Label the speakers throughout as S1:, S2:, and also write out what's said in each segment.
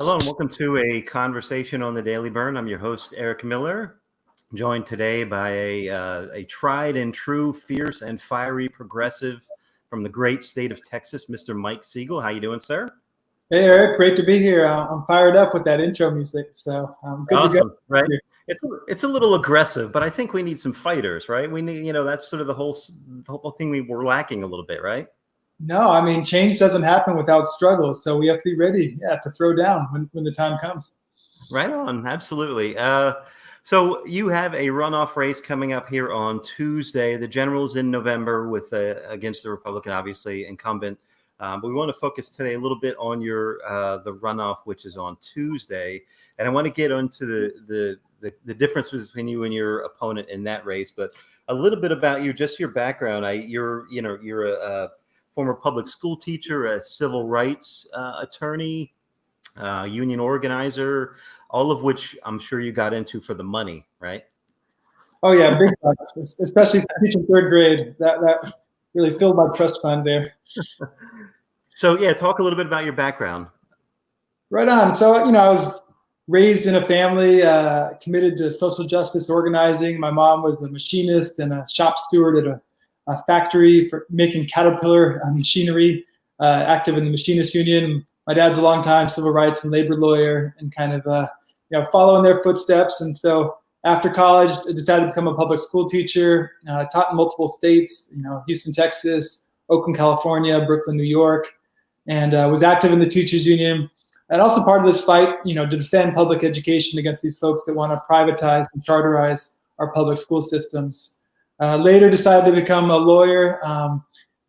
S1: Hello and welcome to a conversation on the Daily Burn. I'm your host, Eric Miller, joined today by a tried and true, fierce and fiery progressive from the great state of Texas, Mr. Mike Siegel. How you doing, sir?
S2: Hey, Eric, great to be here. I'm fired up with that intro music, so good
S1: Awesome,
S2: to go.
S1: right? It's a little aggressive, but I think we need some fighters, right? We need, that's sort of the whole thing we were lacking a little bit, right?
S2: No, I mean, change doesn't happen without struggle, so we have to be ready, to throw down when the time comes.
S1: Right on, absolutely. So you have a runoff race coming up here on Tuesday. The general's in November with against the Republican, obviously incumbent. But we want to focus today a little bit on your the runoff, which is on Tuesday, and I want to get into the difference between you and your opponent in that race. But a little bit about you, just your background. You're a former public school teacher, a civil rights attorney, union organizer, all of which I'm sure you got into for the money, right?
S2: Oh yeah, big bucks, especially teaching third grade. That really filled my trust fund there.
S1: So yeah, talk a little bit about your background.
S2: Right on. So I was raised in a family committed to social justice organizing. My mom was a machinist and a shop steward at a factory for making Caterpillar machinery, active in the Machinists Union. My dad's a longtime civil rights and labor lawyer, and kind of following their footsteps. And so after college, I decided to become a public school teacher. Taught in multiple states, Houston, Texas, Oakland, California, Brooklyn, New York, and was active in the teachers union. And also part of this fight, to defend public education against these folks that want to privatize and charterize our public school systems. Later decided to become a lawyer,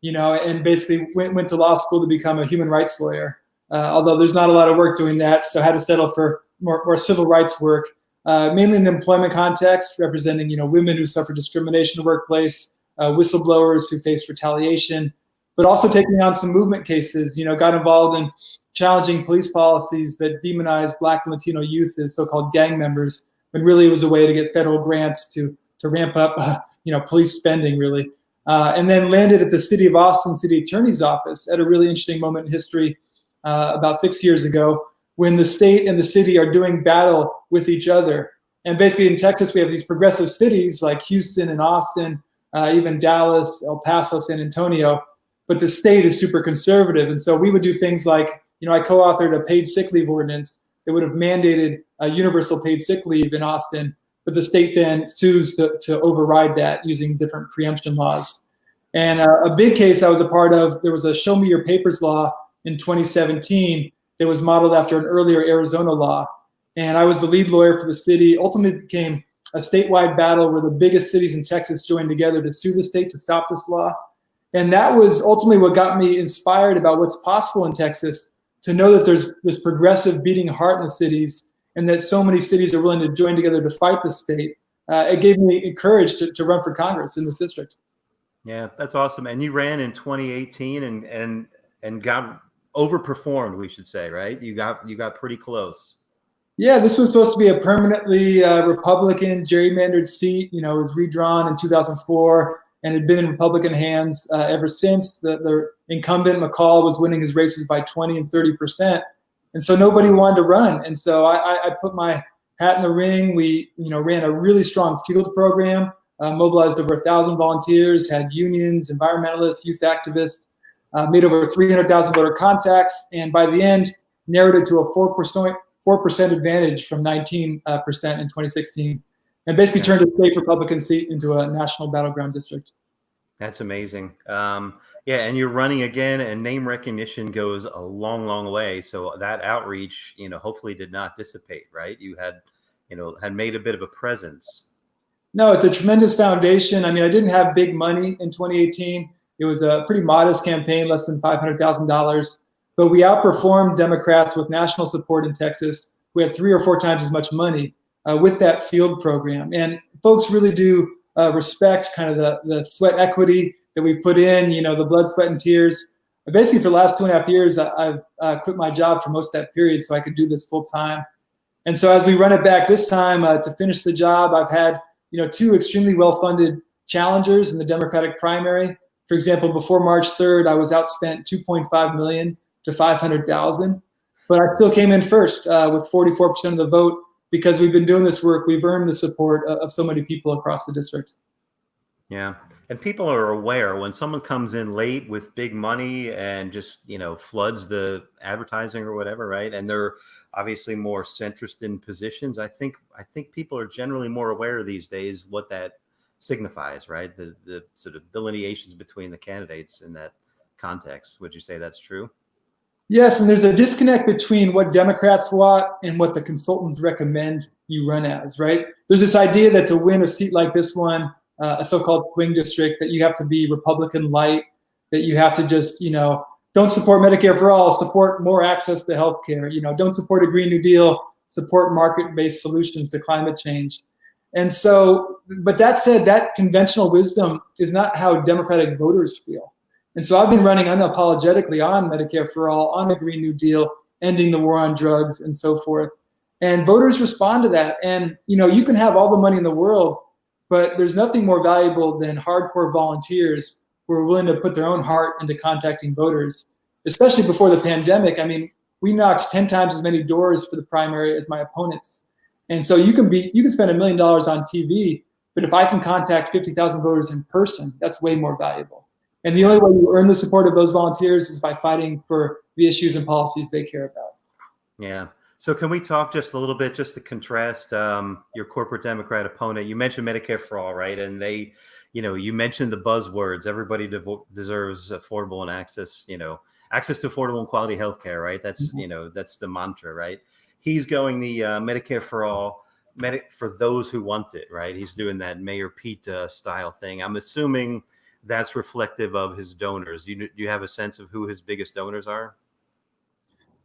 S2: and basically went to law school to become a human rights lawyer. Although there's not a lot of work doing that, so I had to settle for more civil rights work, mainly in the employment context, representing women who suffer discrimination in the workplace, whistleblowers who face retaliation, but also taking on some movement cases. Got involved in challenging police policies that demonize Black and Latino youth as so-called gang members, when really it was a way to get federal grants to ramp up police spending, really. And then landed at the City of Austin City Attorney's Office at a really interesting moment in history about 6 years ago, when the state and the city are doing battle with each other. And basically in Texas, we have these progressive cities like Houston and Austin, even Dallas, El Paso, San Antonio, but the state is super conservative. And so we would do things like, I co-authored a paid sick leave ordinance that would have mandated a universal paid sick leave in Austin, but the state then sues to override that using different preemption laws. And a big case I was a part of, there was a Show Me Your Papers law in 2017 that was modeled after an earlier Arizona law. And I was the lead lawyer for the city. Ultimately became a statewide battle where the biggest cities in Texas joined together to sue the state to stop this law. And that was ultimately what got me inspired about what's possible in Texas, to know that there's this progressive beating heart in the cities, and that so many cities are willing to join together to fight the state. It gave me courage to run for Congress in this district.
S1: Yeah, that's awesome. And you ran in 2018 and got overperformed, we should say, right? You got pretty close.
S2: Yeah, this was supposed to be a permanently Republican gerrymandered seat. It was redrawn in 2004 and had been in Republican hands ever since. The incumbent McCall was winning his races by 20 and 30%. And so nobody wanted to run. And so I put my hat in the ring. We ran a really strong field program, mobilized over 1,000 volunteers, had unions, environmentalists, youth activists, made over 300,000 voter contacts, and by the end, narrowed it to a 4% advantage from 19% in 2016, and basically turned a state Republican seat into a national battleground district.
S1: That's amazing. Yeah, and you're running again, and name recognition goes a long, long way. So that outreach, hopefully did not dissipate, right? You had made a bit of a presence.
S2: No, it's a tremendous foundation. I mean, I didn't have big money in 2018. It was a pretty modest campaign, less than $500,000, but we outperformed Democrats with national support in Texas. We had 3 or 4 times as much money with that field program. And folks really do respect kind of the sweat equity that we put in, the blood, sweat, and tears. Basically, for the last 2.5 years, I've quit my job for most of that period so I could do this full time. And so as we run it back this time to finish the job, I've had 2 extremely well-funded challengers in the Democratic primary. For example, before March 3rd, I was outspent $2.5 million to $500,000. But I still came in first with 44% of the vote because we've been doing this work. We've earned the support of so many people across the district.
S1: Yeah. And people are aware when someone comes in late with big money and just, floods the advertising or whatever, right? And they're obviously more centrist in positions. I think people are generally more aware these days what that signifies, right? The sort of delineations between the candidates in that context. Would you say that's true?
S2: Yes, and there's a disconnect between what Democrats want and what the consultants recommend you run as, right? There's this idea that to win a seat like this one, a so-called swing district, that you have to be Republican light, that you have to just, don't support Medicare for all, support more access to healthcare, don't support a Green New Deal, support market-based solutions to climate change. And so, but that said, that conventional wisdom is not how Democratic voters feel. And so I've been running unapologetically on Medicare for all, on the Green New Deal, ending the war on drugs, and so forth. And voters respond to that. And, you can have all the money in the world, but there's nothing more valuable than hardcore volunteers who are willing to put their own heart into contacting voters, especially before the pandemic. I mean, we knocked 10 times as many doors for the primary as my opponents. And so you can spend $1 million on TV, but if I can contact 50,000 voters in person, that's way more valuable. And the only way you earn the support of those volunteers is by fighting for the issues and policies they care about.
S1: Yeah. So can we talk just a little bit, just to contrast your corporate Democrat opponent? You mentioned Medicare for all, right? And they, you mentioned the buzzwords. Everybody deserves affordable and access to affordable and quality healthcare, right? That's, that's the mantra, right? He's going the Medicare for all, for those who want it, right? He's doing that Mayor Pete style thing. I'm assuming that's reflective of his donors. Do you have a sense of who his biggest donors are?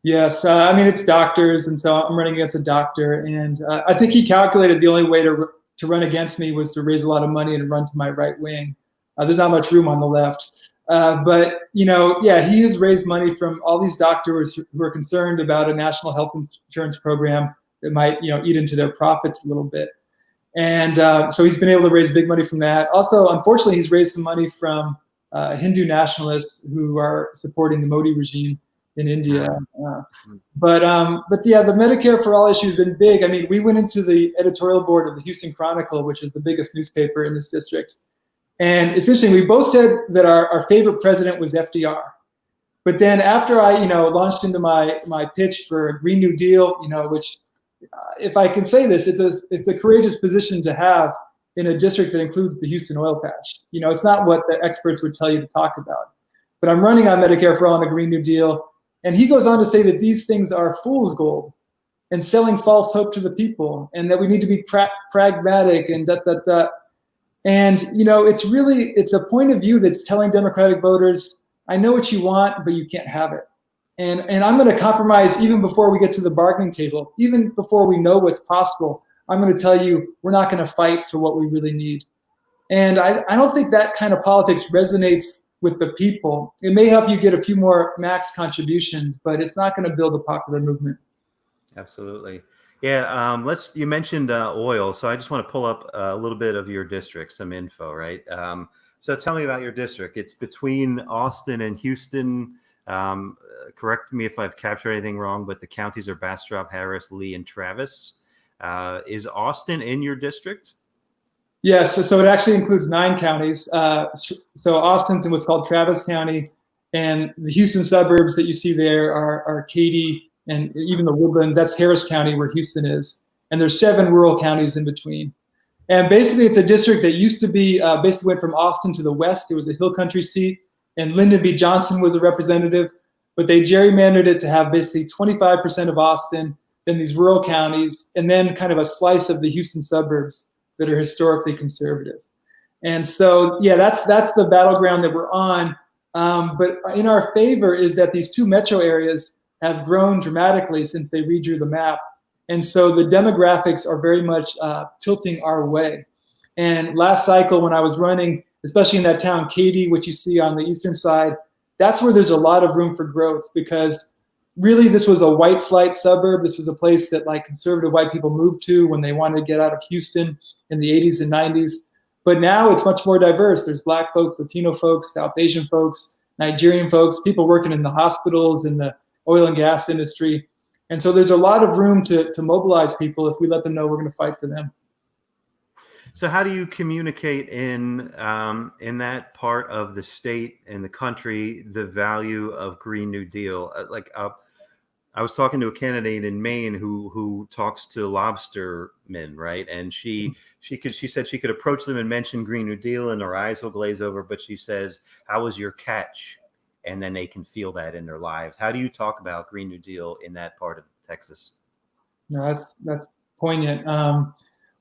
S2: Yes, it's doctors, and so I'm running against a doctor, and I think he calculated the only way to run against me was to raise a lot of money and run to my right wing. There's not much room on the left, but he has raised money from all these doctors who are concerned about a national health insurance program that might eat into their profits a little bit. And so he's been able to raise big money from that. Also, unfortunately, he's raised some money from Hindu nationalists who are supporting the Modi regime in India. But the Medicare for all issue has been big. I mean, we went into the editorial board of the Houston Chronicle, which is the biggest newspaper in this district. And it's interesting, we both said that our favorite president was FDR. But then after I, launched into my pitch for a Green New Deal, which if I can say this, it's a courageous position to have in a district that includes the Houston oil patch. It's not what the experts would tell you to talk about. But I'm running on Medicare for all and a Green New Deal. And he goes on to say that these things are fool's gold and selling false hope to the people, and that we need to be pragmatic and And, it's a point of view that's telling Democratic voters, I know what you want, but you can't have it. And I'm going to compromise even before we get to the bargaining table, even before we know what's possible. I'm going to tell you, we're not going to fight for what we really need. And I don't think that kind of politics resonates with the people. It may help you get a few more max contributions, but it's not going to build a popular movement.
S1: Absolutely. Yeah. You mentioned oil. So I just want to pull up a little bit of your district, some info, right? So tell me about your district. It's between Austin and Houston. Correct me if I've captured anything wrong, but the counties are Bastrop, Harris, Lee, and Travis. Is Austin in your district?
S2: Yes, so it actually includes 9 counties. So Austin's in what's called Travis County, and the Houston suburbs that you see there are Katy and even the Woodlands. That's Harris County, where Houston is. And there's 7 rural counties in between. And basically, it's a district that used to be, basically went from Austin to the west. It was a hill country seat, and Lyndon B. Johnson was a representative. But they gerrymandered it to have basically 25% of Austin, then these rural counties, and then kind of a slice of the Houston suburbs that are historically conservative. And so, that's the battleground that we're on. But in our favor is that these 2 metro areas have grown dramatically since they redrew the map. And so the demographics are very much tilting our way. And last cycle, when I was running, especially in that town, Katy, which you see on the eastern side, that's where there's a lot of room for growth, because really this was a white flight suburb. This was a place that conservative white people moved to when they wanted to get out of Houston in the 80s and 90s. But now it's much more diverse. There's Black folks, Latino folks, South Asian folks, Nigerian folks, people working in the hospitals, in the oil and gas industry. And so there's a lot of room to mobilize people if we let them know we're going to fight for them.
S1: So how do you communicate in that part of the state and the country the value of Green New Deal? I was talking to a candidate in Maine who talks to lobstermen, right? And she said she could approach them and mention Green New Deal, and their eyes will glaze over. But she says, "How was your catch?" And then they can feel that in their lives. How do you talk about Green New Deal in that part of Texas?
S2: No, that's poignant.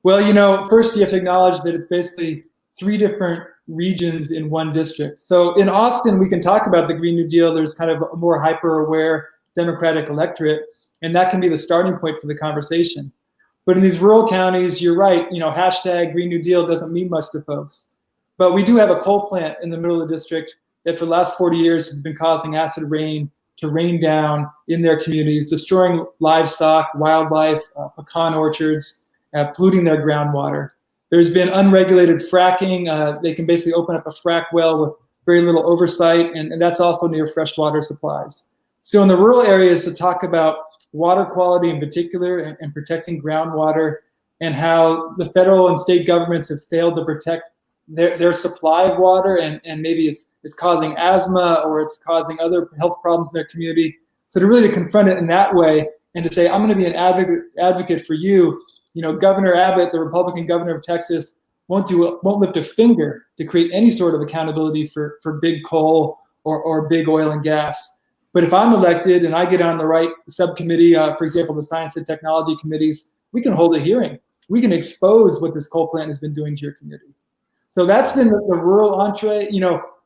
S2: Well, first you have to acknowledge that it's basically three different regions in one district. So in Austin, we can talk about the Green New Deal. There's kind of a more hyper-aware Democratic electorate, and that can be the starting point for the conversation. But in these rural counties, you're right. Hashtag Green New Deal doesn't mean much to folks. But we do have a coal plant in the middle of the district that for the last 40 years has been causing acid rain to rain down in their communities, destroying livestock, wildlife, pecan orchards, polluting their groundwater. There's been unregulated fracking. They can basically open up a frack well with very little oversight, and that's also near freshwater supplies. So in the rural areas, to talk about water quality in particular and protecting groundwater, and how the federal and state governments have failed to protect their supply of water, and maybe it's causing asthma or it's causing other health problems in their community. So to confront it in that way and to say, I'm going to be an advocate for you. Governor Abbott, the Republican governor of Texas, won't lift a finger to create any sort of accountability for big coal or big oil and gas. But if I'm elected and I get on the right subcommittee, for example, the science and technology committees, we can hold a hearing. We can expose what this coal plant has been doing to your community. So that's been the rural entree.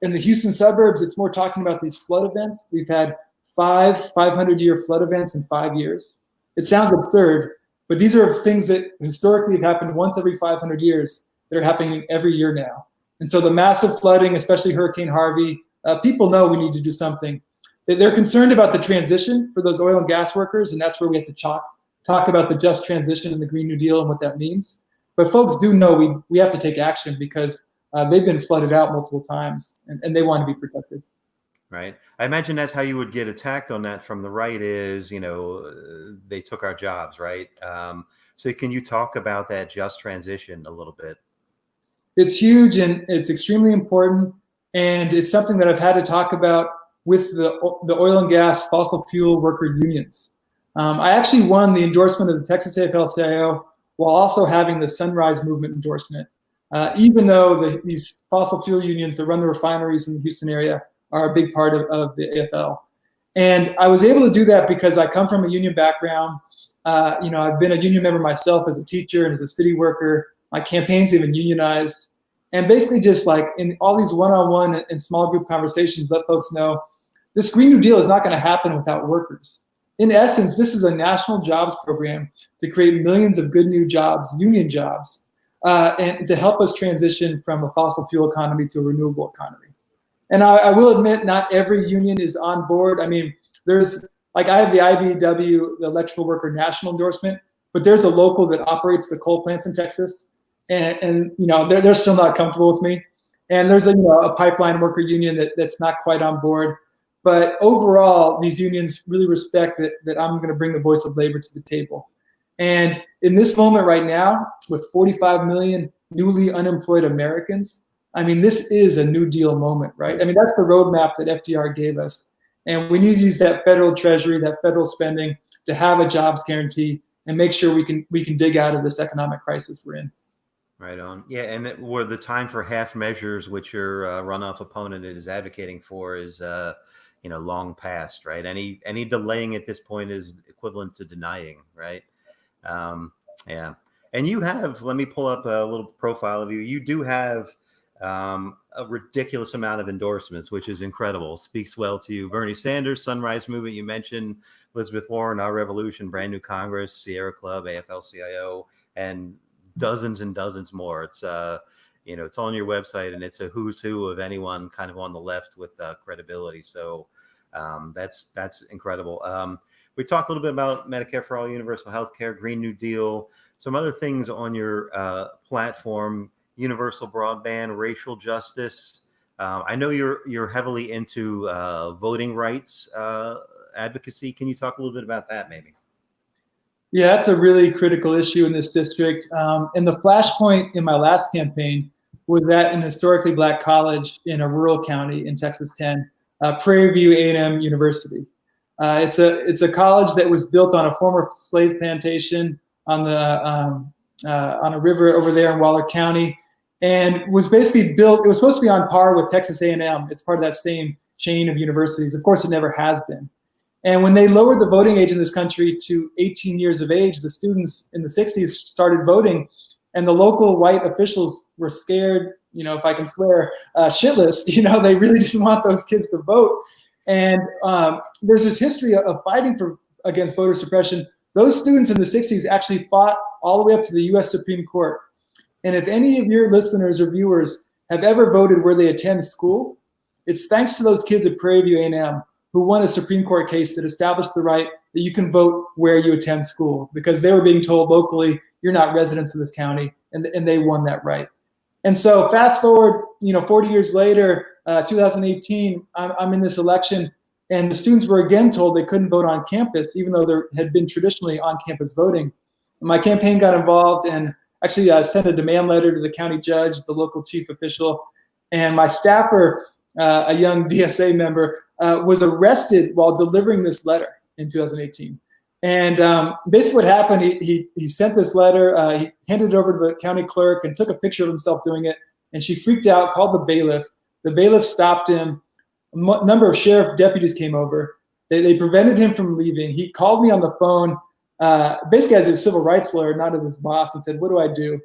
S2: In the Houston suburbs, it's more talking about these flood events. We've had 500-year flood events in 5 years. It sounds absurd, but these are things that historically have happened once every 500 years that are happening every year now. And so the massive flooding, especially Hurricane Harvey, people know we need to do something. They're concerned about the transition for those oil and gas workers, and that's where we have to talk about the just transition and the Green New Deal and what that means. But folks do know we have to take action because they've been flooded out multiple times, and they want to be protected.
S1: Right. I imagine that's how you would get attacked on that from the right is, they took our jobs, right? So can you talk about that just transition a little bit?
S2: It's huge, and it's extremely important, and it's something that I've had to talk about with the oil and gas fossil fuel worker unions. I actually won the endorsement of the Texas AFL-CIO while also having the Sunrise Movement endorsement, even though these fossil fuel unions that run the refineries in the Houston area are a big part of the AFL. And I was able to do that because I come from a union background. I've been a union member myself as a teacher and as a city worker. My campaign's even unionized. And basically just like in all these one-on-one and small group conversations, let folks know this Green New Deal is not going to happen without workers. In essence, this is a national jobs program to create millions of good new jobs, union jobs, and to help us transition from a fossil fuel economy to a renewable economy. And I will admit, not every union is on board. I mean, I have the IBEW, the Electrical Worker National endorsement, but there's a local that operates the coal plants in Texas, and they're still not comfortable with me. And there's a pipeline worker union that's not quite on board. But overall, these unions really respect that I'm going to bring the voice of labor to the table. And in this moment right now, with 45 million newly unemployed Americans, I mean, this is a New Deal moment, right? I mean, that's the roadmap that FDR gave us. And we need to use that federal treasury, that federal spending to have a jobs guarantee and make sure we can dig out of this economic crisis we're in.
S1: Right on. Yeah, and where the time for half measures, which your runoff opponent is advocating for, is long past, right? Any delaying at this point is equivalent to denying, right? Yeah. And you have, let me pull up a little profile of you. You do have a ridiculous amount of endorsements, which is incredible. Speaks well to you. Bernie Sanders, Sunrise Movement, you mentioned Elizabeth Warren, Our Revolution, Brand New Congress, Sierra Club, AFL-CIO, and dozens and dozens more. It's it's on your website, and it's a who's who of anyone kind of on the left with credibility. So that's incredible. We talked a little bit about Medicare for all, universal health care, Green New Deal, some other things on your platform, universal broadband, racial justice. I know you're heavily into voting rights advocacy. Can you talk a little bit about that, maybe?
S2: Yeah, that's a really critical issue in this district. And the flashpoint in my last campaign was at an historically black college in a rural county in Texas 10, Prairie View A&M University. It's a college that was built on a former slave plantation on a river over there in Waller County, and was basically built. It was supposed to be on par with Texas A&M. It's part of that same chain of universities. Of course, it never has been. And when they lowered the voting age in this country to 18 years of age, the students in the 60s started voting, and the local white officials were scared, if I can swear, shitless. They really didn't want those kids to vote. And there's this history of fighting against voter suppression. Those students in the 60s actually fought all the way up to the U.S. Supreme Court. And if any of your listeners or viewers have ever voted where they attend school, it's thanks to those kids at Prairie View A&M who won a Supreme Court case that established the right that you can vote where you attend school, because they were being told locally, you're not residents of this county, and they won that right. And so fast forward, 40 years later, 2018, I'm in this election, and the students were again told they couldn't vote on campus, even though there had been traditionally on-campus voting. And my campaign got involved and actually sent a demand letter to the county judge, the local chief official, and my staffer, a young DSA member, was arrested while delivering this letter in 2018. And basically what happened, he sent this letter, he handed it over to the county clerk and took a picture of himself doing it, and she freaked out, called the bailiff. The bailiff stopped him. A number of sheriff deputies came over. They prevented him from leaving. He called me on the phone, basically as a civil rights lawyer, not as his boss, and said, what do I do?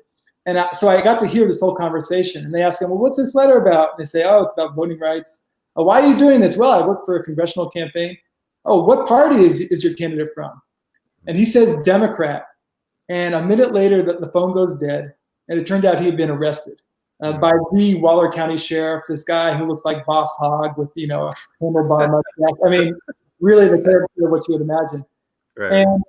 S2: And so I got to hear this whole conversation. And they asked him, well, what's this letter about? And they say, oh, it's about voting rights. Oh, why are you doing this? Well, I work for a congressional campaign. Oh, what party is your candidate from? And he says Democrat. And a minute later, the phone goes dead. And it turned out he had been arrested by the Waller County sheriff, this guy who looks like Boss Hogg with, a handlebar mustache. I mean, really the character of what you would imagine. Right. And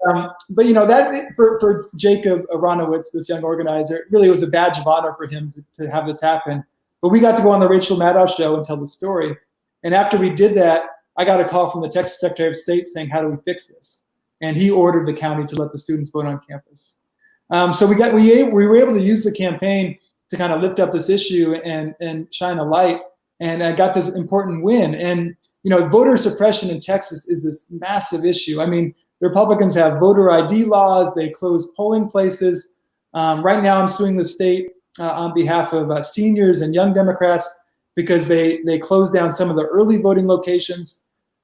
S2: but that for Jacob Aronowitz, this young organizer, it really was a badge of honor for him to have this happen. But we got to go on the Rachel Maddow show and tell the story. And after we did that, I got a call from the Texas Secretary of State saying, how do we fix this? And he ordered the county to let the students vote on campus. So we were able to use the campaign to kind of lift up this issue and shine a light. And I got this important win. And voter suppression in Texas is this massive issue. I mean, the Republicans have voter ID laws. They close polling places. Right now, I'm suing the state on behalf of seniors and young Democrats because they closed down some of the early voting locations.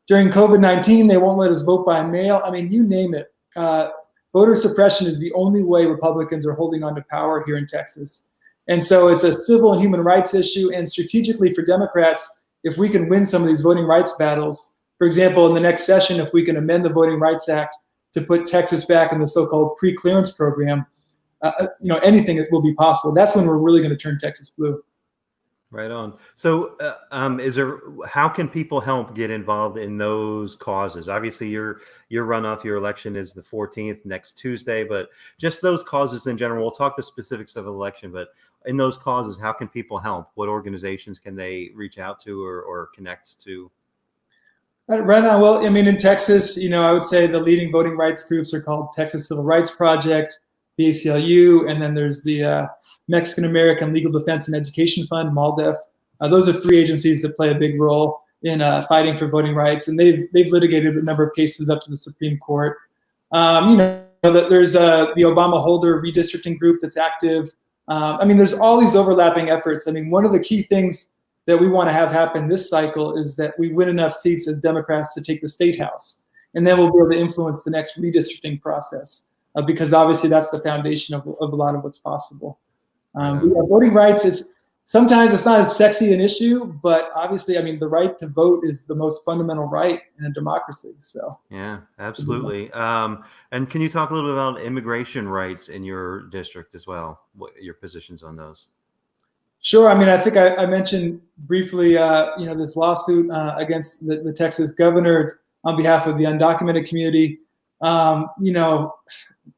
S2: During COVID-19, they won't let us vote by mail. I mean, you name it. Voter suppression is the only way Republicans are holding on to power here in Texas. And so it's a civil and human rights issue. And strategically for Democrats, if we can win some of these voting rights battles, for example, in the next session, if we can amend the Voting Rights Act to put Texas back in the so-called pre-clearance program, anything will be possible. That's when we're really going to turn Texas blue.
S1: Right on. So how can people help get involved in those causes? Obviously, your runoff, your election is the 14th, next Tuesday, but just those causes in general. We'll talk the specifics of the election, but in those causes, how can people help? What organizations can they reach out to or connect to?
S2: Right now, well, I mean, in Texas, I would say the leading voting rights groups are called Texas Civil Rights Project, the ACLU, and then there's the Mexican American Legal Defense and Education Fund, MALDEF. Those are three agencies that play a big role in fighting for voting rights, and they've litigated a number of cases up to the Supreme Court. There's the Obama Holder redistricting group that's active. There's all these overlapping efforts. I mean, one of the key things that we want to have happen this cycle is that we win enough seats as Democrats to take the state house. And then we'll be able to influence the next redistricting process because obviously that's the foundation of a lot of what's possible. Voting rights, sometimes it's not as sexy an issue, but obviously, the right to vote is the most fundamental right in a democracy. So
S1: yeah, absolutely. And can you talk a little bit about immigration rights in your district as well? What your positions on those?
S2: Sure. I think I mentioned briefly, this lawsuit against the Texas governor on behalf of the undocumented community.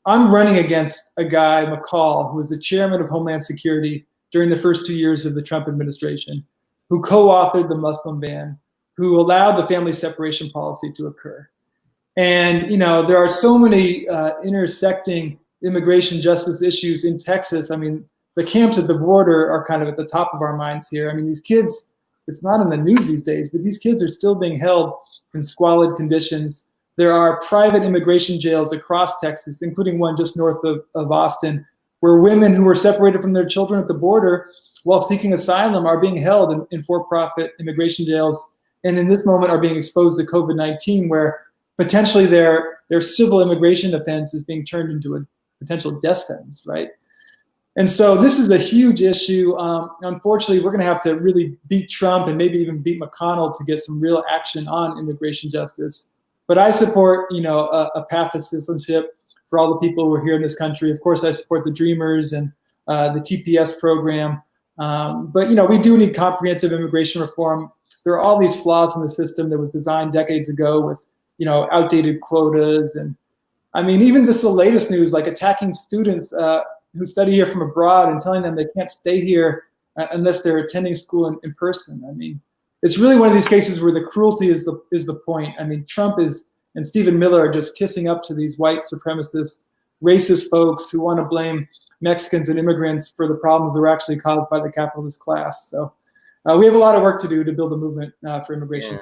S2: I'm running against a guy, McCall, who was the chairman of Homeland Security during the first 2 years of the Trump administration, who co-authored the Muslim ban, who allowed the family separation policy to occur. And, there are so many intersecting immigration justice issues in Texas. I mean, the camps at the border are kind of at the top of our minds here. I mean, these kids, it's not in the news these days, but these kids are still being held in squalid conditions. There are private immigration jails across Texas, including one just north of Austin, where women who were separated from their children at the border while seeking asylum are being held in for-profit immigration jails, and in this moment are being exposed to COVID-19, where potentially their civil immigration offense is being turned into a potential death sentence, right? And so this is a huge issue. Unfortunately, we're going to have to really beat Trump and maybe even beat McConnell to get some real action on immigration justice. But I support, a path to citizenship for all the people who are here in this country. Of course, I support the Dreamers and the TPS program. But, we do need comprehensive immigration reform. There are all these flaws in the system that was designed decades ago with, outdated quotas. And I mean, even this is the latest news, like attacking students who study here from abroad and telling them they can't stay here unless they're attending school in person. I mean, it's really one of these cases where the cruelty is the point. I mean, Trump and Stephen Miller are just kissing up to these white supremacist, racist folks who want to blame Mexicans and immigrants for the problems that were actually caused by the capitalist class. So we have a lot of work to do to build a movement for immigration.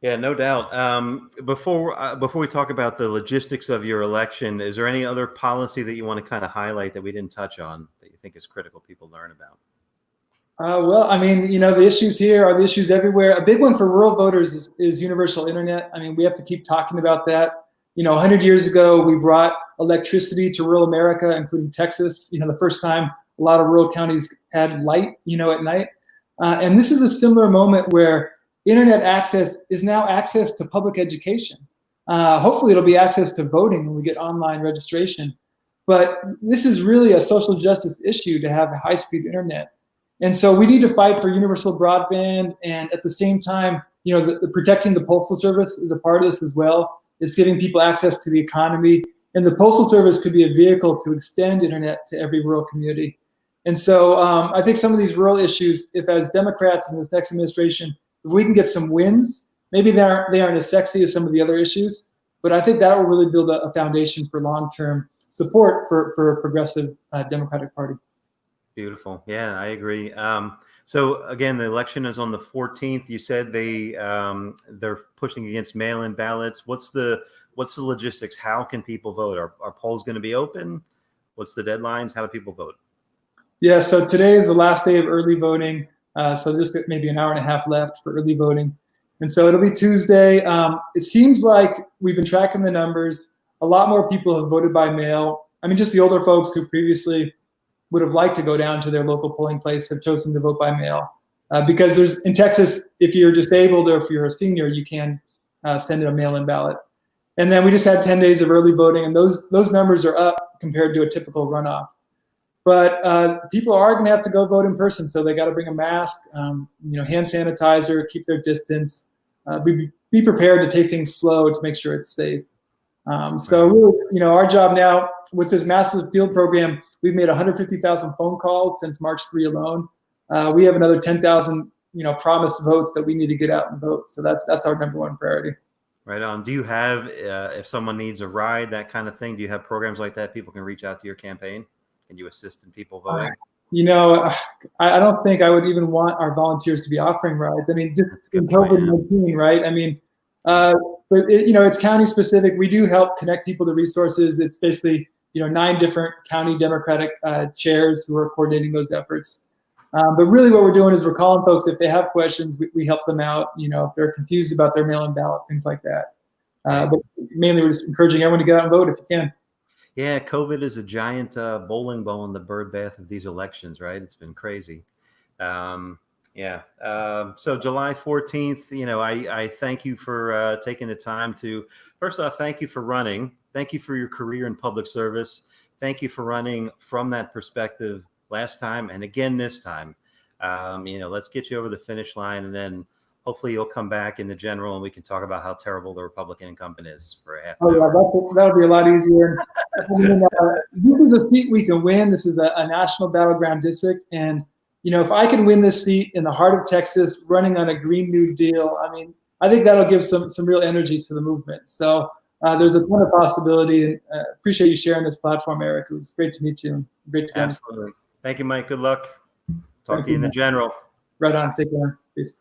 S1: Yeah, no doubt. Before we talk about the logistics of your election, is there any other policy that you want to kind of highlight that we didn't touch on that you think is critical people learn about?
S2: Well, I mean, the issues here are the issues everywhere. A big one for rural voters is universal internet. I mean, we have to keep talking about that. 100 years ago, we brought electricity to rural America, including Texas. The first time a lot of rural counties had light, at night. And this is a similar moment where internet access is now access to public education. Hopefully it'll be access to voting when we get online registration. But this is really a social justice issue to have high-speed internet. And so we need to fight for universal broadband. And at the same time, the protecting the Postal Service is a part of this as well. It's giving people access to the economy. And the Postal Service could be a vehicle to extend internet to every rural community. And so I think some of these rural issues, if as Democrats in this next administration, if we can get some wins, maybe they aren't as sexy as some of the other issues, but I think that will really build a foundation for long-term support for a progressive Democratic Party.
S1: Beautiful. Yeah, I agree. So again, the election is on the 14th. You said they're pushing against mail-in ballots. What's the logistics? How can people vote? Are polls going to be open? What's the deadlines? How do people vote? Yeah,
S2: so today is the last day of early voting. So just maybe an hour and a half left for early voting. And so it'll be Tuesday. It seems like we've been tracking the numbers. A lot more people have voted by mail. I mean, just the older folks who previously would have liked to go down to their local polling place have chosen to vote by mail. Because in Texas, if you're disabled or if you're a senior, you can send in a mail-in ballot. And then we just had 10 days of early voting, and those numbers are up compared to a typical runoff. But people are going to have to go vote in person, so they got to bring a mask, hand sanitizer, keep their distance, be prepared to take things slow to make sure it's safe. So really, our job now with this massive field program, we've made 150,000 phone calls since March 3 alone. We have another 10,000, promised votes that we need to get out and vote. So that's our number one priority.
S1: Right on. Do you have, if someone needs a ride, that kind of thing, do you have programs like that people can reach out to your campaign? Can you assist in people voting?
S2: I don't think I would even want our volunteers to be offering rides. I mean, just in COVID-19, right? I mean, but it's county specific. We do help connect people to resources. It's basically, 9 different county Democratic chairs who are coordinating those efforts. But really what we're doing is we're calling folks if they have questions, we help them out, if they're confused about their mail-in ballot, things like that. But mainly we're just encouraging everyone to get out and vote if you can.
S1: Yeah, COVID is a giant bowling ball in the birdbath of these elections, right? It's been crazy. So July 14th, I thank you for taking the time to, first off, thank you for running. Thank you for your career in public service. Thank you for running from that perspective last time and again this time. Let's get you over the finish line, and then hopefully you'll come back in the general and we can talk about how terrible the Republican incumbent is for a half an hour.
S2: That'll be a lot easier. This is a seat we can win. This is a national battleground district. And, if I can win this seat in the heart of Texas, running on a Green New Deal, I mean, I think that'll give some real energy to the movement. So there's a ton of possibility, and appreciate you sharing this platform, Eric. It was great to meet you. And great to
S1: Absolutely. Thank you, Mike. Good luck. Talk
S2: Thank
S1: to you in the
S2: man.
S1: general.
S2: Right on. Take care. Peace.